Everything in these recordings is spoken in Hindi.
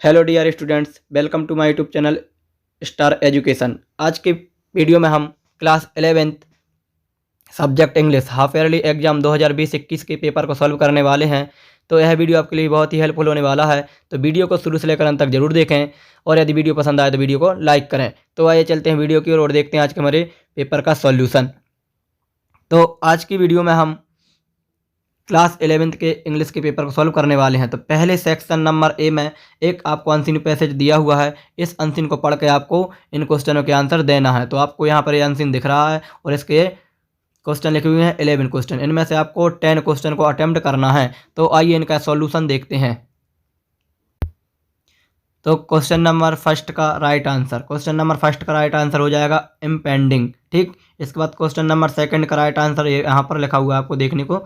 Hello dear students, welcome to my YouTube channel Star Education. आज के वीडियो में हम class 11th subject English half yearly exam 2020-21 के पेपर को सॉल्व करने वाले हैं। तो यह वीडियो आपके लिए बहुत ही हेल्पफुल होने वाला है, तो वीडियो को शुरू से लेकर अंत तक जरूर देखें और यदि वीडियो पसंद आए तो वीडियो को लाइक करें। तो आइए चलते हैं वीडियो की ओर और देखते हैं आज के हमारे पेपर का सॉल्यूशन। तो आज की वीडियो में हम क्लास 11th के इंग्लिश के पेपर को सॉल्व करने वाले हैं। तो पहले सेक्शन नंबर ए में एक आपको अनसीन पैसेज दिया हुआ है। इस अनसीन को पढ़ के आपको इन क्वेश्चनों के आंसर देना है। तो आपको यहाँ पर ये अनसीन दिख रहा है और इसके क्वेश्चन लिखे हुए हैं 11 क्वेश्चन। इनमें से आपको 10 क्वेश्चन को अटेम्प्ट करना है। तो आइए इनका सॉल्यूशन देखते हैं। तो क्वेश्चन नंबर फर्स्ट का राइट आंसर हो जाएगा इम्पेंडिंग। ठीक, इसके बाद क्वेश्चन नंबर सेकंड का राइट आंसर यहाँ पर लिखा हुआ है, आपको देखने को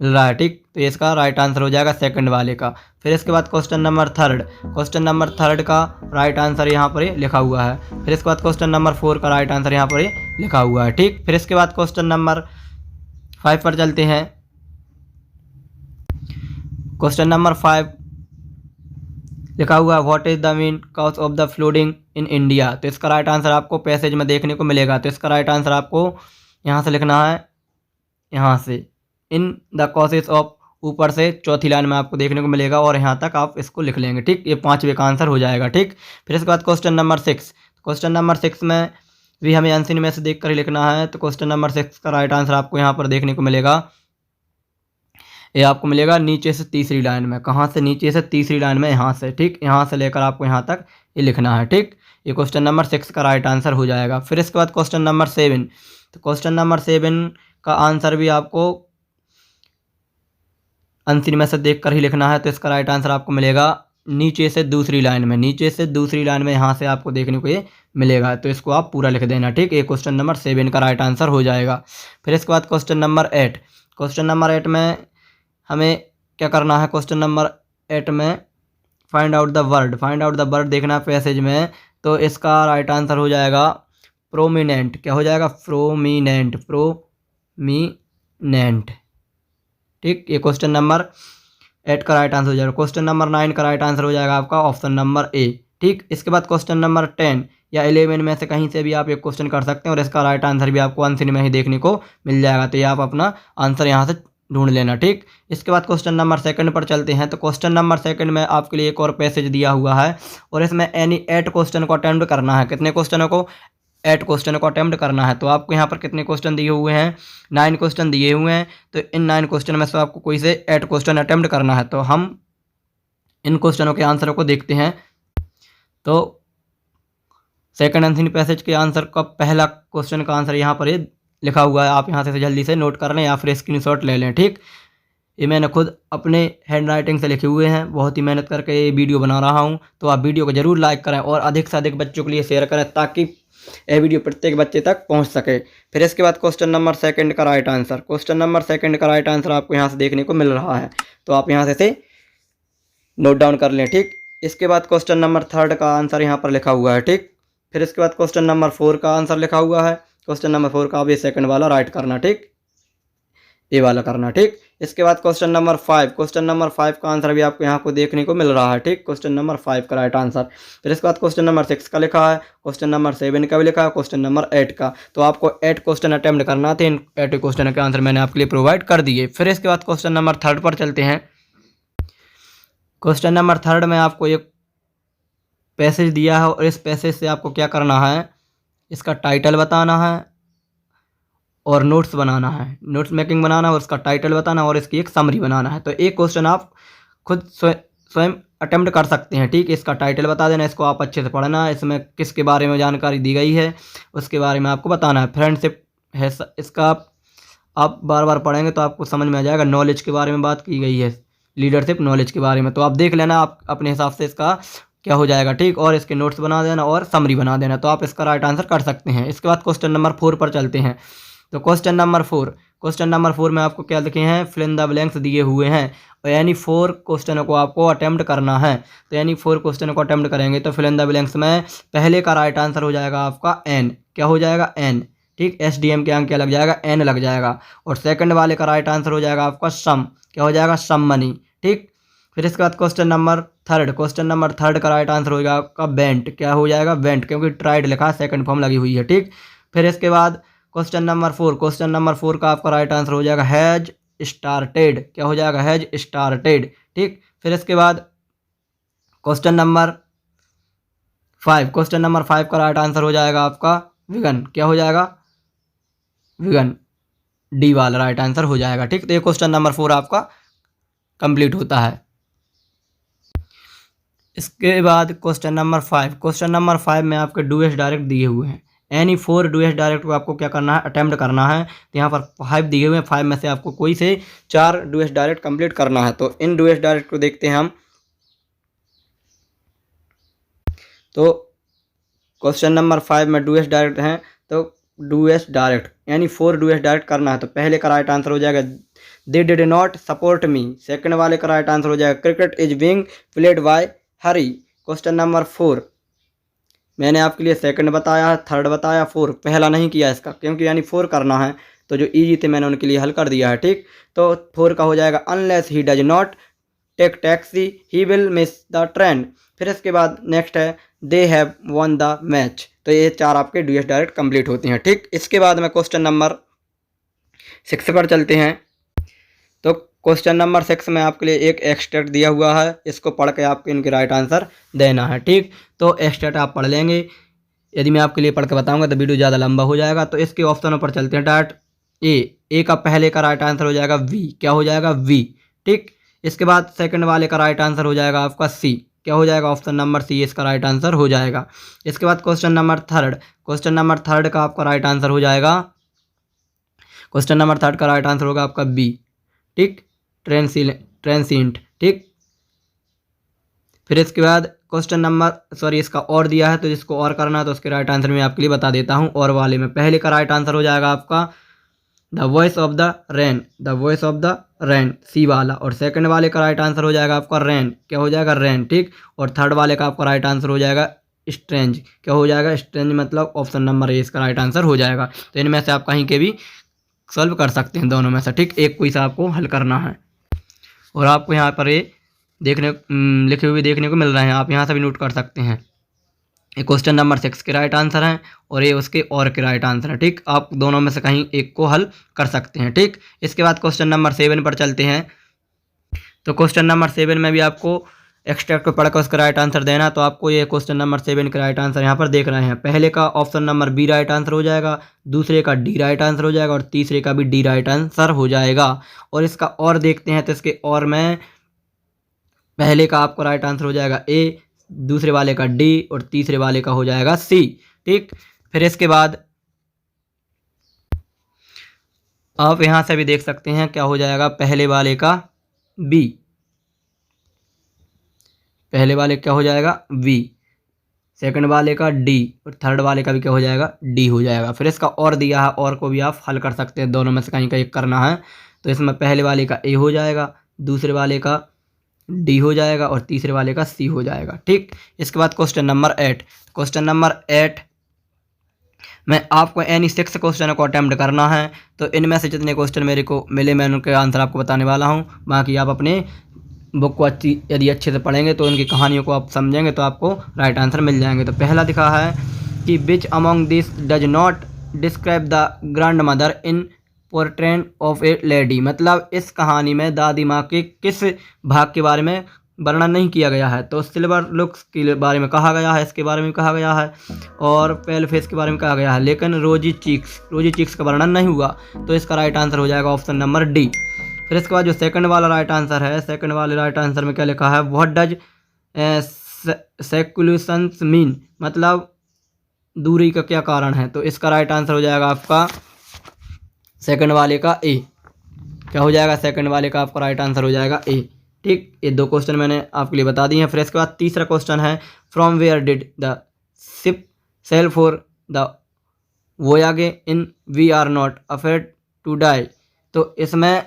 मिल रहा है। ठीक, तो इसका राइट आंसर हो जाएगा सेकंड वाले का। फिर इसके बाद क्वेश्चन नंबर थर्ड का राइट आंसर यहाँ पर लिखा हुआ है। फिर इसके बाद क्वेश्चन नंबर 4 का राइट आंसर यहाँ पर लिखा हुआ है। ठीक, फिर इसके बाद क्वेश्चन नंबर 5 पर चलते हैं। क्वेश्चन नंबर 5 लिखा हुआ है what is the main cause of the flooding in India. तो इसका राइट आंसर आपको पैसेज में देखने को मिलेगा। तो इसका राइट आंसर आपको यहाँ से लिखना है, यहाँ से इन द कॉजेज ऑफ, ऊपर से चौथी लाइन में आपको देखने को मिलेगा और यहाँ तक आप इसको लिख लेंगे। ठीक, ये 5वें का आंसर हो जाएगा। ठीक, फिर इसके बाद क्वेश्चन नंबर 6 में भी हमें आंसर में से देख कर ही लिखना है। तो क्वेश्चन नंबर 6 का राइट आंसर आपको यहाँ पर देखने को मिलेगा, ये आपको मिलेगा नीचे से तीसरी लाइन में। कहाँ से? नीचे से तीसरी लाइन में, यहाँ से। ठीक, यहाँ से लेकर आपको यहाँ तक ये लिखना है। ठीक, ये क्वेश्चन नंबर 6 का राइट आंसर हो जाएगा। फिर इसके बाद क्वेश्चन नंबर 7। तो क्वेश्चन नंबर 7 का आंसर भी आपको आंसर में से देख कर ही लिखना है। तो इसका राइट आंसर आपको मिलेगा नीचे से दूसरी लाइन में, यहाँ से आपको देखने को ये मिलेगा। तो इसको आप पूरा लिख देना। ठीक, ये क्वेश्चन नंबर 7 का राइट आंसर हो जाएगा। फिर इसके बाद क्वेश्चन नंबर 8 में हमें क्या करना है? क्वेश्चन नंबर 8 में फाइंड आउट द वर्ड देखना है पैसेज में। तो इसका राइट आंसर हो जाएगा प्रोमिनेंट। क्या हो जाएगा? प्रोमिनेंट। ठीक, ये क्वेश्चन नंबर 8 का राइट आंसर हो जाएगा। क्वेश्चन नंबर 9 का राइट आंसर हो जाएगा आपका ऑप्शन नंबर ए। ठीक, इसके बाद क्वेश्चन नंबर 10 या 11 में से कहीं से भी आप एक क्वेश्चन कर सकते हैं और इसका राइट आंसर भी आपको आंसर में ही देखने को मिल जाएगा। तो ये आप अपना आंसर यहाँ से ढूंढ लेना। ठीक, इसके बाद क्वेश्चन नंबर 2 पर चलते हैं। तो क्वेश्चन नंबर 2 में आपके लिए एक और पैसेज दिया हुआ है और इसमें एनी 8 क्वेश्चन को अटेम्प्ट करना है। कितने क्वेश्चनों को? 8 क्वेश्चन को अटेम्प्ट करना है। तो आपको यहाँ पर कितने क्वेश्चन दिए हुए हैं? 9 क्वेश्चन दिए हुए हैं। तो इन 9 क्वेश्चन में से आपको कोई से 8 क्वेश्चन अटेम्प्ट करना है। तो हम इन क्वेश्चनों के आंसरों को देखते हैं। तो सेकंड आंसर पैसेज के आंसर का पहला क्वेश्चन का आंसर यहाँ पर लिखा हुआ है, आप यहाँ से जल्दी से नोट कर लें या फिर स्क्रीनशॉट ले लें। ठीक, ये मैंने खुद अपने हैंड राइटिंग से लिखे हुए हैं, बहुत ही मेहनत करके ये वीडियो बना रहा हूँ। तो आप वीडियो को ज़रूर लाइक करें और अधिक से अधिक बच्चों के लिए शेयर करें ताकि ये वीडियो प्रत्येक बच्चे तक पहुँच सके। फिर इसके बाद क्वेश्चन नंबर 2 का राइट आंसर आपको यहाँ से देखने को मिल रहा है। तो आप यहाँ से नोट डाउन कर लें। ठीक, इसके बाद क्वेश्चन नंबर 3 का आंसर यहाँ पर लिखा हुआ है। ठीक, फिर इसके बाद क्वेश्चन नंबर 4 का आंसर लिखा हुआ है। क्वेश्चन नंबर 4 का आप ये सेकंड वाला राइट करना। ठीक, ये वाला करना। ठीक, इसके बाद क्वेश्चन नंबर 5 का आंसर भी आपको यहाँ को देखने को मिल रहा है। ठीक, क्वेश्चन नंबर 5 का राइट आंसर। फिर इसके बाद क्वेश्चन नंबर 6 का लिखा है, क्वेश्चन नंबर 7 का भी लिखा है, क्वेश्चन नंबर 8 का। तो आपको 8 क्वेश्चन अटेम्प्ट करना थे। इन 8 क्वेश्चन के आंसर मैंने आपके लिए प्रोवाइड कर दिए। फिर इसके बाद क्वेश्चन नंबर 3 पर चलते हैं। क्वेश्चन नंबर 3 में आपको एक पैसेज दिया है और इस पैसेज से आपको क्या करना है? इसका टाइटल बताना है और नोट्स बनाना है, नोट्स मेकिंग बनाना है और उसका टाइटल बताना है और इसकी एक समरी बनाना है। तो एक क्वेश्चन आप खुद स्वयं अटेम्प्ट कर सकते हैं। ठीक, इसका टाइटल बता देना, इसको आप अच्छे से पढ़ना है, इसमें किसके बारे में जानकारी दी गई है उसके बारे में आपको बताना है। फ्रेंडशिप है, इसका आप बार बार पढ़ेंगे तो आपको समझ में आ जाएगा। नॉलेज के बारे में बात की गई है, लीडरशिप नॉलेज के बारे में। तो आप देख लेना, आप अपने हिसाब से इसका क्या हो जाएगा। ठीक, और इसके नोट्स बना देना और समरी बना देना। तो आप इसका राइट आंसर कर सकते हैं। इसके बाद क्वेश्चन नंबर 4 पर चलते हैं। तो क्वेश्चन नंबर 4 में आपको क्या लिखे हैं? फिल इन द ब्लैंक्स दिए हुए हैं और यानी 4 क्वेश्चनों को आपको अटेम्प्ट करना है। तो यानी 4 क्वेश्चनों को अटेम्प्ट करेंगे तो फिल इन द ब्लैंक्स में पहले का राइट आंसर हो जाएगा आपका एन। क्या हो जाएगा? एन। ठीक, SDM के अंक क्या लग जाएगा? एन लग जाएगा। और सेकंड वाले का राइट आंसर हो जाएगा आपका सम। क्या हो जाएगा? Some money. ठीक, फिर इसके बाद question number third, question number third का राइट आंसर हो जाएगा आपका वेंट। क्या हो जाएगा? वेंट, क्योंकि ट्राइड लिखा है, सेकंड फॉर्म लगी हुई है। ठीक, फिर इसके बाद question number four, question number four का आपका राइट आंसर हो जाएगा हैज स्टार्टेड। क्या हो जाएगा? Has started. ठीक, फिर इसके बाद question number five, question number five का राइट आंसर हो जाएगा आपका विगन। क्या हो जाएगा? विगन, डी वाला राइट आंसर हो जाएगा। ठीक, तो ये क्वेश्चन नंबर फोर आपका कंप्लीट होता है। इसके बाद question number five, question number five में आपके डू एस डायरेक्ट दिए हुए हैं। Any four do S direct को आपको क्या करना है? अटेम्प्ट करना है। तो यहाँ पर फाइव दिए हुए हैं, फाइव में से आपको कोई से चार डू एस डायरेक्ट कंप्लीट करना है। तो इन डू एस डायरेक्ट को देखते हैं हम। तो क्वेश्चन नंबर फाइव में डू एस डायरेक्ट हैं, तो डू एस डायरेक्ट यानी फोर डू एस डायरेक्ट करना है। तो पहले का राइट आंसर हो जाएगा they did not support me. Second वाले का राइट आंसर हो जाएगा cricket is being played by Hari. Question number four मैंने आपके लिए सेकंड बताया है, थर्ड बताया, फोर पहला नहीं किया इसका, क्योंकि यानी फोर करना है। तो जो इजी थे मैंने उनके लिए हल कर दिया है। ठीक, तो फोर का हो जाएगा unless he does not take taxi he will miss the train. फिर इसके बाद नेक्स्ट है they have won the match. तो ये चार आपके डू एस डायरेक्ट कंप्लीट होती हैं। ठीक, इसके बाद में क्वेश्चन नंबर सिक्स पर चलते हैं। तो क्वेश्चन नंबर सिक्स में आपके लिए एक एक्सट्रैक्ट दिया हुआ है, इसको पढ़ के आपको इनके राइट आंसर देना है। ठीक, तो एक्सट्रैक्ट आप पढ़ लेंगे। यदि मैं आपके लिए पढ़ के बताऊंगा तो वीडियो ज़्यादा लंबा हो जाएगा। तो इसके ऑप्शनों पर चलते हैं। डाट ए का पहले का राइट आंसर हो जाएगा वी। क्या हो जाएगा? वी। ठीक, इसके बाद सेकंड वाले का राइट आंसर हो जाएगा आपका सी। क्या हो जाएगा? ऑप्शन नंबर सी इसका राइट आंसर हो जाएगा। इसके बाद question number third, question number third का आपका राइट आंसर हो जाएगा, क्वेश्चन नंबर थर्ड का राइट आंसर होगा आपका बी। ठीक, ट्रांसिएंट। ठीक, फिर इसके बाद क्वेश्चन नंबर इसका और दिया है, तो जिसको और करना है तो उसके राइट आंसर मैं आपके लिए बता देता हूँ। और वाले में पहले का राइट आंसर हो जाएगा आपका the voice of the rain. The voice of the rain, C वाला। और सेकंड वाले का राइट आंसर हो जाएगा आपका रेन। क्या हो जाएगा? रेन। ठीक, और थर्ड वाले का आपका राइट आंसर हो जाएगा स्ट्रेंज। क्या हो जाएगा? स्ट्रेंज, मतलब ऑप्शन नंबर ए इसका राइट आंसर हो जाएगा। तो इनमें से आप कहीं के भी सॉल्व कर सकते हैं, दोनों में से। ठीक, एक कोई सा आपको हल करना है। और आपको यहाँ पर ये लिखे हुए देखने को मिल रहे हैं, आप यहाँ से भी नोट कर सकते हैं। ये क्वेश्चन नंबर सिक्स के राइट आंसर हैं और ये उसके और के राइट आंसर हैं। ठीक, आप दोनों में से कहीं एक को हल कर सकते हैं। ठीक, इसके बाद क्वेश्चन नंबर सेवन पर चलते हैं। तो क्वेश्चन नंबर सेवन में भी आपको एक्सट्रैक्ट को पढ़कर उसका राइट आंसर देना। तो आपको ये क्वेश्चन नंबर सेवन के राइट आंसर यहाँ पर देख रहे हैं। पहले का option number B right answer हो जाएगा, दूसरे का डी राइट आंसर हो जाएगा और तीसरे का भी डी राइट आंसर हो जाएगा। और इसका और देखते हैं, तो इसके और में पहले का आपको राइट आंसर हो जाएगा ए, दूसरे वाले का डी और तीसरे वाले का हो जाएगा सी। ठीक, फिर इसके बाद आप यहाँ से भी देख सकते हैं क्या हो जाएगा, पहले वाले का बी, पहले वाले क्या हो जाएगा बी, सेकंड वाले का डी और थर्ड वाले का भी क्या हो जाएगा डी हो जाएगा। फिर इसका और दिया है, और को भी आप हल कर सकते हैं, दोनों में से कहीं का एक करना है। तो इसमें पहले वाले का ए हो जाएगा, दूसरे वाले का डी हो जाएगा और तीसरे वाले का सी हो जाएगा। ठीक, इसके बाद क्वेश्चन नंबर 8, क्वेश्चन नंबर 8 में आपको एनी 6 क्वेश्चन को अटैम्प्ट करना है। तो इनमें से जितने क्वेश्चन मेरे को मिले मैं उनके आंसर आपको बताने वाला हूँ। बाकी आप अपने बुक को यदि अच्छे से पढ़ेंगे तो उनकी कहानियों को आप समझेंगे तो आपको राइट आंसर मिल जाएंगे। तो पहला दिखा है कि which among this does not describe the grand mother in portrait of a lady. मतलब इस कहानी में दादी माँ के किस भाग के बारे में वर्णन नहीं किया गया है। तो सिल्वर लुक्स के बारे में कहा गया है, इसके बारे में कहा गया है और पेल फेस के बारे में कहा गया है, लेकिन रोजी चीक्स का वर्णन नहीं हुआ। तो इसका राइट आंसर हो जाएगा ऑप्शन नंबर डी। फिर इसके बाद जो सेकंड वाला राइट आंसर है, सेकंड वाले राइट आंसर में क्या लिखा है, व्हाट डज सेक्युलेशंस मीन, मतलब दूरी का क्या कारण है। तो इसका राइट आंसर हो जाएगा आपका सेकंड वाले का ए। क्या हो जाएगा, सेकंड वाले का आपका राइट आंसर हो जाएगा ए। ठीक, ये दो क्वेश्चन मैंने आपके लिए बता दिए हैं। फिर इसके बाद तीसरा क्वेश्चन है from where did the ship sail for the voyage in we are not afraid to die. तो इसमें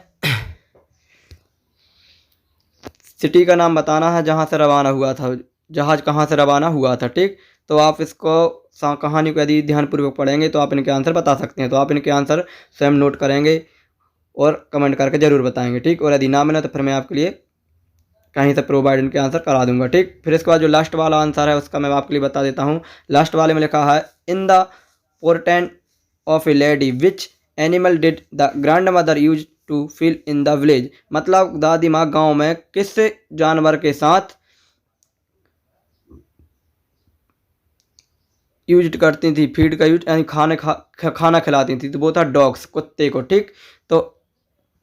सिटी का नाम बताना है जहाँ से रवाना हुआ था, जहाज़ कहाँ से रवाना हुआ था। ठीक, तो आप इसको कहानी को यदि ध्यानपूर्वक पढ़ेंगे तो आप इनके आंसर बता सकते हैं। तो आप इनके आंसर स्वयं नोट करेंगे और कमेंट करके ज़रूर बताएंगे। ठीक, और यदि ना मिले तो फिर मैं आपके लिए कहीं से प्रोवाइड इनके आंसर करा दूंगा। ठीक, फिर इसके बाद जो लास्ट वाला आंसर है उसका मैं आपके लिए बता देता हूँ। लास्ट वाले में लिखा है in the portent of a lady which animal did the grand mother use to feel in the village. मतलब दादी माँ गाँव में किस जानवर के साथ यूज करती थी, फीड का यूज यानी खाना खिलाती थी, तो वो था डॉग्स, कुत्ते को। ठीक, तो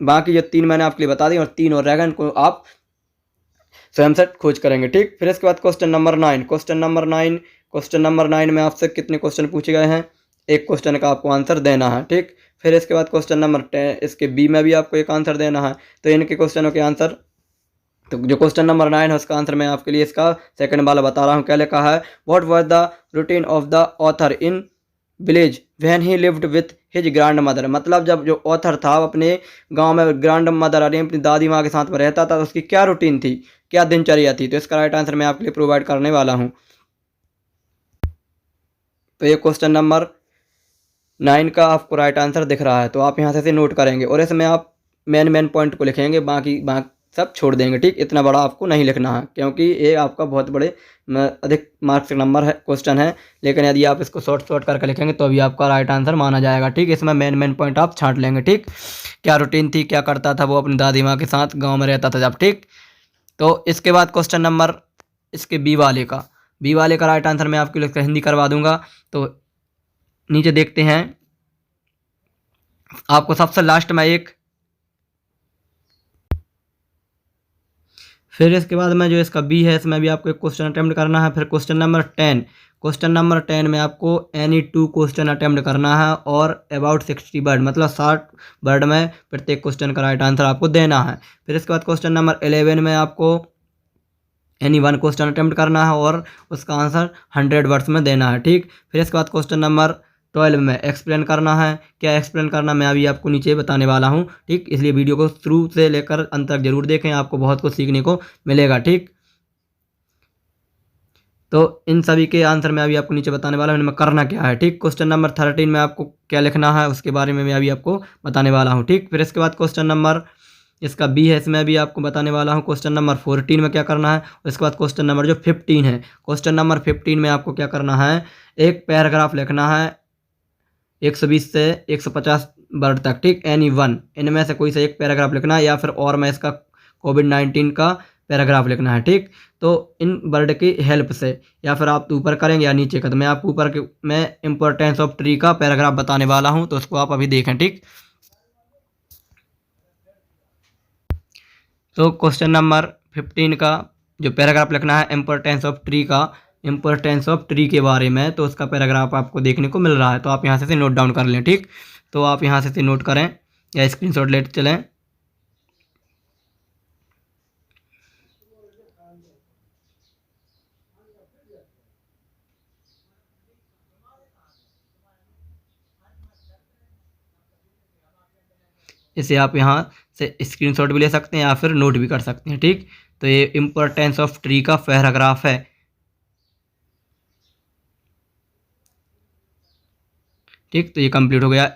बाकी जो 3 मैंने आपके लिए बता दी और 3 और रह गए, इनको आप स्वयं से खोज करेंगे। ठीक, फिर इसके बाद क्वेश्चन नंबर 9। क्वेश्चन नंबर 9 में आपसे कितने क्वेश्चन पूछे गए हैं? एक क्वेश्चन का आपको आंसर देना है। ठीक, फिर इसके बाद क्वेश्चन नंबर 10, इसके बी में भी आपको एक आंसर देना है। तो इनके क्वेश्चनों के आंसर, तो जो क्वेश्चन नंबर 9 है उसका आंसर मैं आपके लिए इसका सेकंड वाला बता रहा हूँ। क्या लिखा है? What was the routine of the author in village when he lived with his grand mother. मतलब जब जो ऑथर था अपने गांव में ग्रैंड मदर यानी अपनी दादी माँ के साथ में रहता था, तो उसकी क्या रूटीन थी, क्या दिनचर्या थी? तो इसका राइट आंसर मैं आपके लिए प्रोवाइड करने वाला हूँ। तो ये क्वेश्चन नंबर 9 का आपको राइट आंसर दिख रहा है, तो आप यहाँ से नोट करेंगे और इसमें आप मेन पॉइंट को लिखेंगे, बाकी सब छोड़ देंगे। ठीक, इतना बड़ा आपको नहीं लिखना है क्योंकि ये आपका बहुत बड़े अधिक मार्क्स का नंबर है, क्वेश्चन है। लेकिन यदि आप इसको शॉर्ट करके लिखेंगे तो अभी आपका राइट आंसर माना जाएगा। ठीक, इसमें मेन पॉइंट आप छांट लेंगे। ठीक, क्या रूटीन थी, क्या करता था वो अपनी दादी माँ के साथ गाँव में रहता था जब। ठीक, तो इसके बाद क्वेश्चन नंबर इसके बी वाले का राइट आंसर मैं आपके लिए हिंदी करवा दूंगा। तो नीचे देखते हैं, आपको सबसे लास्ट में एक, फिर इसके बाद में जो इसका बी है इसमें भी आपको एक क्वेश्चन अटेम्प्ट करना है। फिर क्वेश्चन नंबर 10 में आपको एनी 2 क्वेश्चन अटेम्प्ट करना है और अबाउट 60 वर्ड, मतलब 60 वर्ड में प्रत्येक क्वेश्चन का राइट आंसर आपको देना है। फिर इसके बाद क्वेश्चन नंबर 11 में आपको एनी 1 क्वेश्चन अटेम्प्ट करना है और उसका आंसर 100 वर्ड्स में देना है। ठीक, फिर इसके बाद क्वेश्चन नंबर 12 में एक्सप्लेन करना है। क्या एक्सप्लेन करना मैं अभी आपको नीचे बताने वाला हूँ। ठीक, इसलिए वीडियो को शुरू से लेकर अंत तक जरूर देखें, आपको बहुत कुछ सीखने को मिलेगा। ठीक, तो इन सभी के आंसर मैं अभी आपको नीचे बताने वाला हूँ, इनमें करना क्या है। ठीक, क्वेश्चन नंबर 13 में आपको क्या लिखना है उसके बारे में मैं अभी आपको बताने वाला हूँ। ठीक, फिर इसके बाद क्वेश्चन नंबर इसका बी है, इसमें भी आपको बताने वाला हूँ क्वेश्चन नंबर 14 में क्या करना है। उसके बाद क्वेश्चन नंबर जो 15 है, क्वेश्चन नंबर 15 में आपको क्या करना है, एक पैराग्राफ लिखना है 120 से 150 वर्ड तक। ठीक, एनी 1, इनमें से कोई सा एक पैराग्राफ लिखना है या फिर और मैं इसका कोविड-19 का पैराग्राफ लिखना है। ठीक, तो इन वर्ड की हेल्प से या फिर आप ऊपर करेंगे या नीचे का, तो मैं आपको ऊपर के मैं इम्पोर्टेंस ऑफ ट्री का पैराग्राफ बताने वाला हूँ, तो उसको आप अभी देखें। ठीक, तो क्वेश्चन नंबर 15 का जो पैराग्राफ लिखना है इम्पोर्टेंस ऑफ ट्री के बारे में, तो उसका पैराग्राफ आपको देखने को मिल रहा है, तो आप यहाँ से नोट डाउन कर लें। ठीक, तो आप यहाँ से नोट करें या स्क्रीनशॉट लेते चलें। इसे आप यहाँ से स्क्रीनशॉट भी ले सकते हैं या फिर नोट भी कर सकते हैं। ठीक, तो ये इम्पोर्टेंस ऑफ ट्री का पैराग्राफ है। ठीक, तो ये कंप्लीट हो गया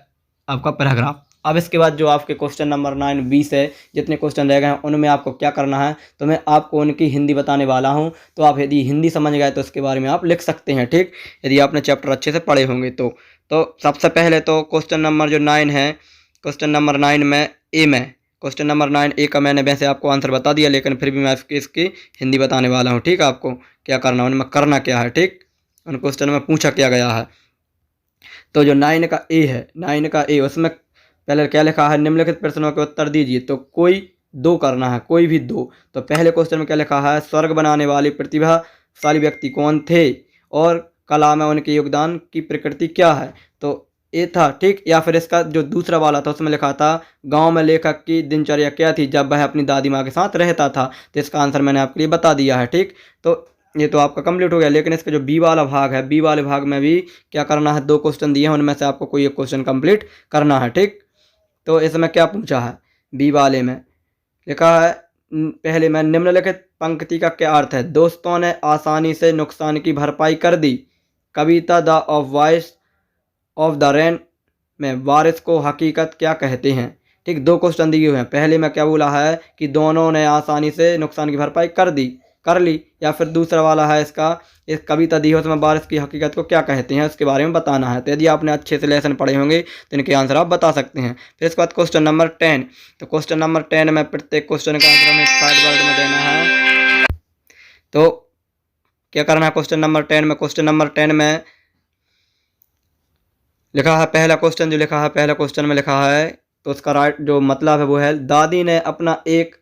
आपका पैराग्राफ। अब इसके बाद जो आपके क्वेश्चन नंबर 9, 20 है, जितने क्वेश्चन रह गए हैं उनमें आपको क्या करना है, तो मैं आपको उनकी हिंदी बताने वाला हूं। तो आप यदि हिंदी समझ गए तो उसके बारे में आप लिख सकते हैं। ठीक, यदि आपने चैप्टर अच्छे से पढ़े होंगे तो सबसे पहले तो क्वेश्चन नंबर जो 9 है, क्वेश्चन नंबर 9 में ए में क्वेश्चन नंबर 9 ए का मैंने वैसे आपको आंसर बता दिया, लेकिन फिर भी मैं इसकी हिंदी बताने वाला हूँ। ठीक, आपको क्या करना है, उनमें करना क्या है। ठीक, उन क्वेश्चन में पूछा क्या गया है। तो जो 9 का ए है, 9 का ए, उसमें पहले क्या लिखा है, निम्नलिखित प्रश्नों के उत्तर दीजिए। तो कोई 2 करना है, कोई भी 2। तो पहले क्वेश्चन में क्या लिखा है, स्वर्ग बनाने वाले प्रतिभाशाली व्यक्ति कौन थे और कला में उनके योगदान की प्रकृति क्या है। तो ये था। ठीक, या फिर इसका जो दूसरा वाला था उसमें लिखा था गांव में लेखक की दिनचर्या क्या थी जब वह अपनी दादी माँ के साथ रहता था। तो इसका आंसर मैंने आपके लिए बता दिया है। ठीक, तो ये तो आपका कंप्लीट हो गया। लेकिन इसका जो बी वाला भाग है, बी वाले भाग में भी क्या करना है, 2 क्वेश्चन दिए हैं, उनमें से आपको कोई एक क्वेश्चन कंप्लीट करना है। ठीक, तो इसमें क्या पूछा है, बी वाले में लिखा है पहले में निम्नलिखित पंक्ति का क्या अर्थ है। दोस्तों ने आसानी से नुकसान की भरपाई कर दी। कविता the of voice of the rain में बारिश को हकीकत क्या कहते हैं। ठीक, 2 क्वेश्चन दिए हुए हैं। पहले में क्या बोला है कि दोनों ने आसानी से नुकसान की भरपाई कर ली, या फिर दूसरा वाला है इसका एक कविता दी है, उसमें बारिश की हकीकत को क्या कहते हैं उसके बारे में बताना है। तो यदि आपने अच्छे से लेसन पढ़े होंगे तो इनके आंसर आप बता सकते हैं। फिर इसके बाद क्वेश्चन नंबर 10। तो क्वेश्चन नंबर 10 में प्रत्येक क्वेश्चन का आंसर हमें साइड वर्ड में देना है। तो क्या करना है क्वेश्चन नंबर 10 में? क्वेश्चन नंबर 10 में लिखा है, पहला क्वेश्चन जो लिखा है, पहला क्वेश्चन में लिखा है तो उसका राइट जो मतलब है वो है, दादी ने अपना एक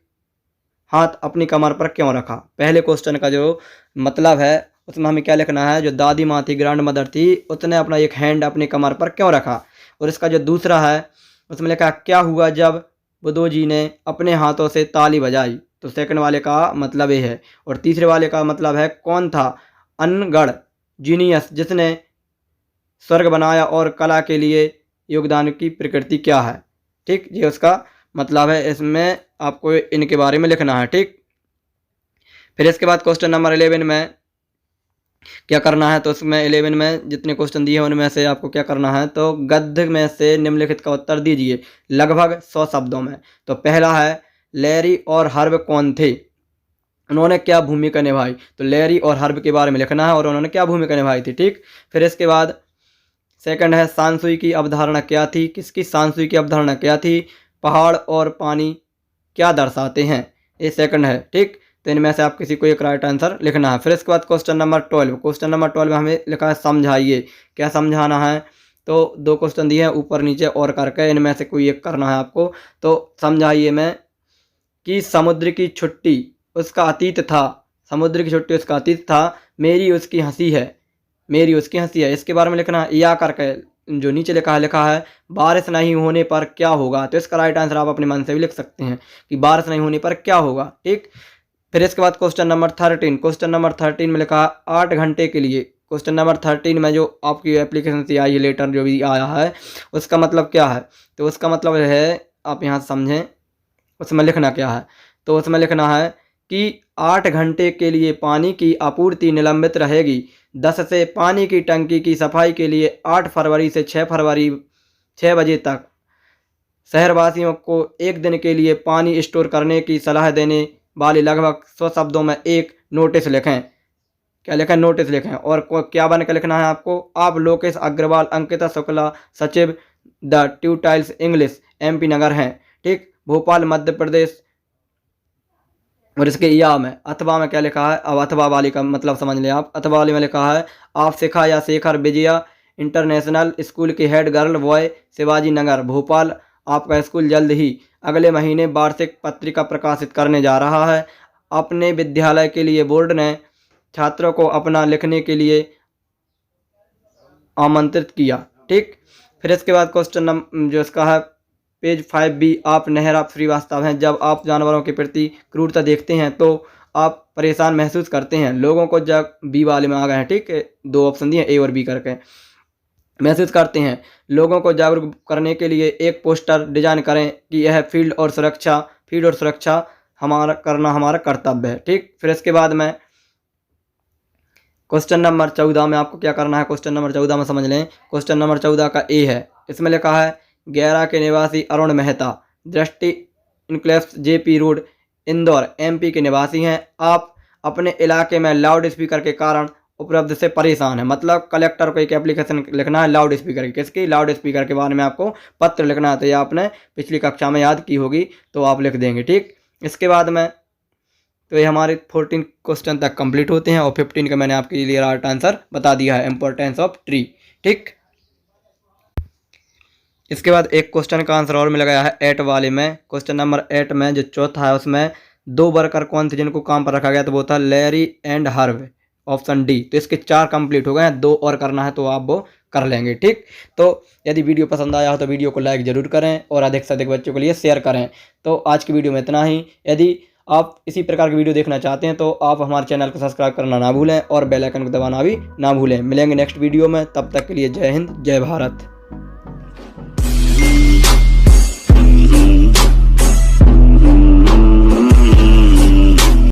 हाथ अपनी कमर पर क्यों रखा। पहले क्वेश्चन का जो मतलब है उसमें हमें क्या लिखना है, जो दादी माँ थी, ग्रैंड मदर थी, उसने अपना एक हैंड अपनी कमर पर क्यों रखा। और इसका जो दूसरा है उसमें लिखा क्या हुआ जब बुद्धू जी ने अपने हाथों से ताली बजाई। तो सेकंड वाले का मतलब ये है। और तीसरे वाले का मतलब है, कौन था अनगढ़ जीनियस जिसने स्वर्ग बनाया और कला के लिए योगदान की प्रकृति क्या है। ठीक, ये उसका मतलब है। इसमें आपको इनके बारे में लिखना है। ठीक, फिर इसके बाद क्वेश्चन नंबर 11 में क्या करना है, तो उसमें 11 में जितने क्वेश्चन दिए हैं उनमें से आपको क्या करना है, तो गद्य में से निम्नलिखित का उत्तर दीजिए लगभग 100 शब्दों में। तो पहला है, लैरी और हर्ब कौन थे, उन्होंने क्या भूमिका निभाई। तो लैरी और हर्ब के बारे में लिखना है और उन्होंने क्या भूमिका निभाई थी। ठीक, फिर इसके बाद सेकंड है, सांसुई की अवधारणा क्या थी, किसकी सांसुई की अवधारणा क्या थी, पहाड़ और पानी क्या दर्शाते हैं। ये सेकंड है। ठीक, तो इनमें से आप किसी को एक राइट आंसर लिखना है। फिर इसके बाद क्वेश्चन नंबर 12। क्वेश्चन नंबर 12 में हमें लिखा है समझाइए। क्या समझाना है, तो 2 क्वेश्चन दिए हैं ऊपर नीचे और करके, इनमें से कोई एक करना है आपको। तो समझाइए में कि समुद्र की छुट्टी उसका अतीत था, समुद्र की छुट्टी उसका अतीत था, मेरी उसकी हंसी है, मेरी उसकी हंसी है, इसके बारे में लिखना है। या करके जो नीचे लिखा है बारिश नहीं होने पर क्या होगा। तो इसका राइट आंसर आप अपने मन से भी लिख सकते हैं कि बारिश नहीं होने पर क्या होगा। ठीक, फिर इसके बाद क्वेश्चन नंबर 13। क्वेश्चन नंबर 13 में लिखा है 8 घंटे के लिए। क्वेश्चन नंबर 13 में जो आपकी एप्लीकेशन से आई है, लेटर जो भी आया है, उसका मतलब क्या है। तो उसका मतलब है, आप यहाँ समझें उसमें लिखना क्या है। तो उसमें लिखना है कि 8 घंटे के लिए पानी की आपूर्ति निलंबित रहेगी। 10 से पानी की टंकी की सफाई के लिए 8 फरवरी से 6 फरवरी 6 बजे तक शहरवासियों को एक दिन के लिए पानी स्टोर करने की सलाह देने वाले लगभग 100 शब्दों में एक नोटिस लिखें। क्या लिखें, नोटिस लिखें। और क्या बन कर लिखना है आपको, आप लोकेश अग्रवाल, अंकिता शुक्ला, सचिव, द ट्यूटाइल्स इंग्लिश, MP नगर हैं। ठीक, भोपाल मध्य प्रदेश। और इसके या में अथवा में क्या लिखा है, अब अथवा वाली का मतलब समझ लें आप। अथवा वाली में लिखा है, आप शिखा या शेखर विजया इंटरनेशनल स्कूल की head girl boy Shivaji Nagar Bhopal, आपका स्कूल जल्द ही अगले महीने वार्षिक पत्रिका प्रकाशित करने जा रहा है। अपने विद्यालय के लिए बोर्ड ने छात्रों को अपना लिखने के लिए आमंत्रित किया। ठीक, फिर इसके बाद क्वेश्चन नंबर जो इसका है पेज 5B, आप नेहरा श्रीवास्तव हैं। जब आप जानवरों के प्रति क्रूरता देखते हैं तो आप परेशान महसूस करते हैं। लोगों को जब बी वाले में आ गए हैं। ठीक, 2 ऑप्शन दिए A और B करके, महसूस करते हैं। लोगों को जागरूक करने के लिए एक पोस्टर डिजाइन करें कि यह फील्ड और सुरक्षा हमारा कर्तव्य है। ठीक, फिर इसके बाद में क्वेश्चन नंबर 14 में आपको क्या करना है, क्वेश्चन नंबर 14 में समझ लें। क्वेश्चन नंबर 14 का A है, इसमें लिखा है गैरा के निवासी अरुण मेहता, दृष्टि enclaves JP road, Indore, MP के निवासी हैं। आप अपने इलाके में लाउड स्पीकर के कारण उपलब्ध से परेशान है। मतलब कलेक्टर को एक एप्लीकेशन लिखना है लाउड स्पीकर की, किसकी, लाउड स्पीकर के बारे में आपको पत्र लिखना है। तो ये आपने पिछली कक्षा में याद की होगी तो आप लिख देंगे। ठीक, इसके बाद में तो ये हमारे 14 क्वेश्चन तक कंप्लीट होते हैं और 15 का मैंने आपके लिए राइट आंसर बता दिया है, इंपॉर्टेंस ऑफ ट्री। ठीक, इसके बाद एक क्वेश्चन का आंसर और मिल गया है 8 वाले में। क्वेश्चन नंबर 8 में जो चौथा है उसमें 2 वर्कर कौन थे जिनको काम पर रखा गया, तो वो था Larry and herb, option D। तो इसके 4 कंप्लीट हो गए हैं, 2 और करना है तो आप वो कर लेंगे। ठीक, तो यदि वीडियो पसंद आया हो तो वीडियो को लाइक जरूर करें और अधिक से अधिक बच्चों के लिए शेयर करें। तो आज की वीडियो में इतना ही। यदि आप इसी प्रकार की वीडियो देखना चाहते हैं तो आप हमारे चैनल को सब्सक्राइब करना ना भूलें और बेल आइकन को दबाना भी ना भूलें। मिलेंगे नेक्स्ट वीडियो में, तब तक के लिए जय हिंद, जय भारत।